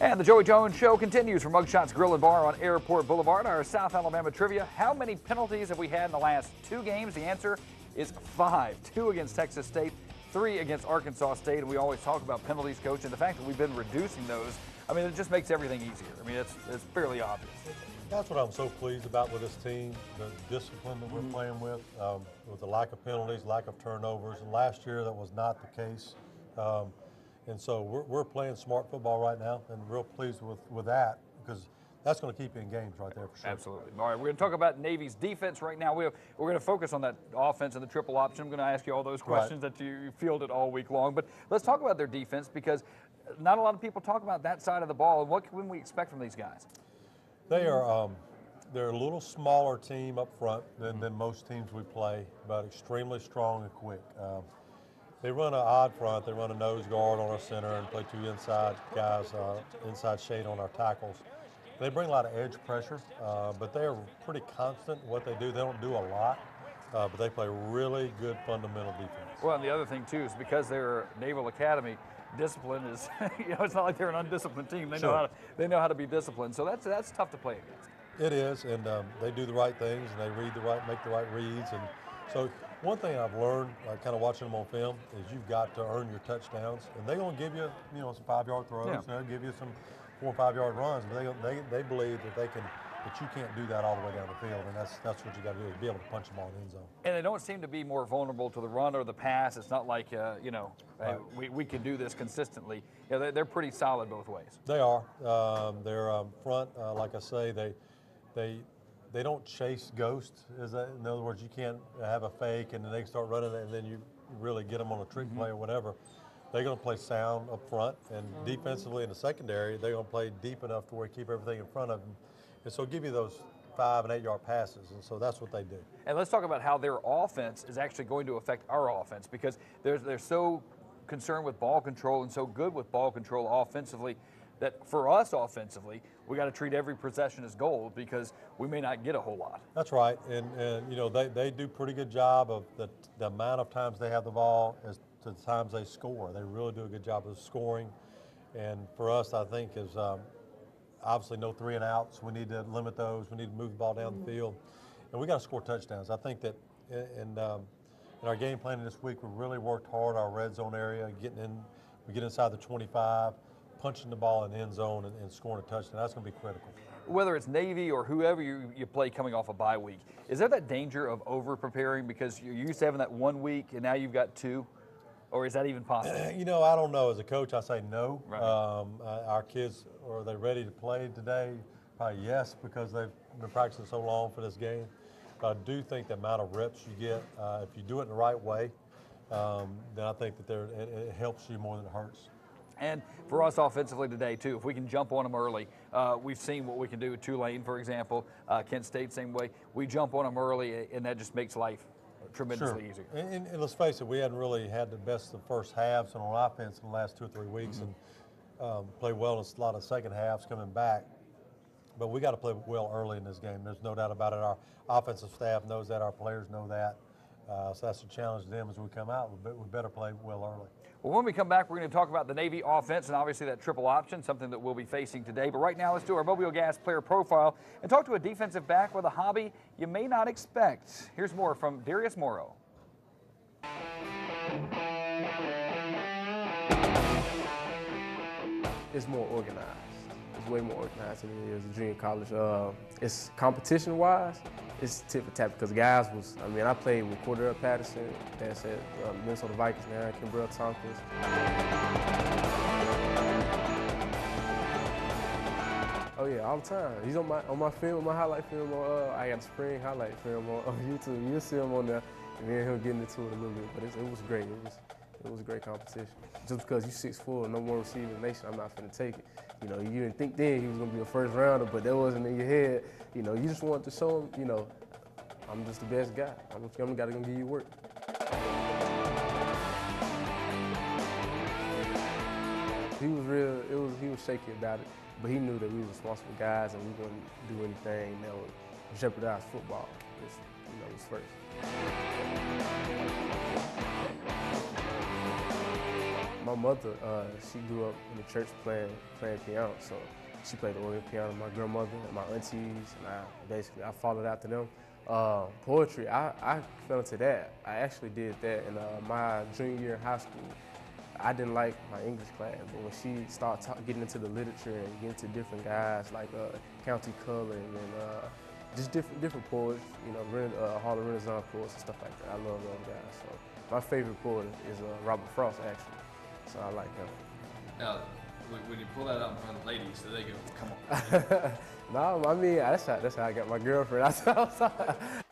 And the Joey Jones Show continues from Mugshots Grill and Bar on Airport Boulevard. Our South Alabama trivia. How many penalties have we had in the last 2 games? The answer is 5. 2 against Texas State, 3 against Arkansas State. And we always talk about penalties, Coach, and the fact that we've been reducing those. I mean, it just makes everything easier. I mean, it's fairly obvious. That's what I'm so pleased about with this team, the discipline that we're playing with the lack of penalties, lack of turnovers. And last year, that was not the case. And so we're playing smart football right now, and real pleased with that, because that's going to keep you in games right there for sure. Absolutely. All right, we're going to talk about Navy's defense right now. We're going to focus on that offense and the triple option. I'm going to ask you all those questions that you fielded all week long. But let's talk about their defense, because not a lot of people talk about that side of the ball. And what can we expect from these guys? They're a little smaller team up front than most teams we play, but extremely strong and quick. They run an odd front. They run a nose guard on our center and play 2 inside guys, inside shade on our tackles. They bring a lot of edge pressure, but they're pretty constant in what they do. They don't do a lot, but they play really good fundamental defense. Well, and the other thing, too, is because they're Naval Academy, discipline is, it's not like they're an undisciplined team. They know how to be disciplined, so that's tough to play against. It is, and they do the right things, and they make the right reads, and so one thing I've learned, kind of watching them on film, is you've got to earn your touchdowns, and they're going to give you, some 5-yard throws, and they'll give you some 4- and 5-yard runs, but they believe that you can't do that all the way down the field, and that's what you got to do, is be able to punch them all in the end zone. And they don't seem to be more vulnerable to the run or the pass. It's not like we can do this consistently. They're pretty solid both ways. They are. They're front, like I say, they don't chase ghosts. In other words, you can't have a fake and then they start running and then you really get them on a trick play or whatever. They're going to play sound up front, and defensively in the secondary, they're going to play deep enough to where you keep everything in front of them. And so give you those 5- and 8-yard passes, and so that's what they do. And let's talk about how their offense is actually going to affect our offense, because they're so concerned with ball control and so good with ball control offensively that for us offensively, we got to treat every possession as gold, because we may not get a whole lot. That's right, and they do a pretty good job of the amount of times they have the ball as to the times they score. They really do a good job of scoring, and for us, I think, is obviously no 3 and outs. We need to limit those. We need to move the ball down the field, and we got to score touchdowns. I think that in our game planning this week, we really worked hard our red zone area, we get inside the 25. Punching the ball in the end zone and scoring a touchdown. That's going to be critical. Whether it's Navy or whoever you play coming off a bye week, is there that danger of over-preparing because you're used to having that 1 week and now you've got 2? Or is that even possible? I don't know. As a coach, I say no. Right. Our kids, are they ready to play today? Probably yes, because they've been practicing so long for this game. But I do think the amount of reps you get, if you do it in the right way, then I think that it helps you more than it hurts. And for us offensively today, too, if we can jump on them early, we've seen what we can do with Tulane, for example, Kent State, same way. We jump on them early, and that just makes life tremendously easier. And let's face it, we hadn't really had the best of first halves on offense in the last 2 or 3 weeks, and played well in a lot of second halves coming back. But we got to play well early in this game. There's no doubt about it. Our offensive staff knows that. Our players know that. So that's a challenge to them as we come out. We better play well early. Well, when we come back, we're going to talk about the Navy offense and obviously that triple option, something that we'll be facing today. But right now, let's do our Mobile Gas player profile and talk to a defensive back with a hobby you may not expect. Here's more from Darius Morrow. It's more organized. It's way more organized than it is in junior college. It's competition-wise, it's tit for tat, because guys I played with Cordell Patterson, that's at Minnesota Vikings now, Kimbrell Tompkins. Oh yeah, all the time. He's on my film, my highlight film I got a spring highlight film on YouTube. You'll see him on there, and then he'll get into it a little bit. But it was great. It was a great competition. Just because you're 6'4", no one receiver in the nation, I'm not finna take it. You didn't think then he was gonna be a first rounder, but that wasn't in your head. You just wanted to show him, I'm just the best guy. I'm the guy that's gonna give you work. He was shaky about it, but he knew that we were responsible guys and we wouldn't do anything that would jeopardize football. It was first. My mother, she grew up in the church playing piano, so she played the organ piano. My grandmother and my aunties, and I followed after them. Poetry, I fell into that. I actually did that in my junior year in high school. I didn't like my English class, but when she started getting into the literature and getting into different guys like County Cullen and just different poets, you know, Harlem Renaissance poets and stuff like that. I love those guys. So my favorite poet is Robert Frost, actually. So I like him. Now, when you pull that out in front of the ladies, do they go, come on? No, I mean, that's how I got my girlfriend.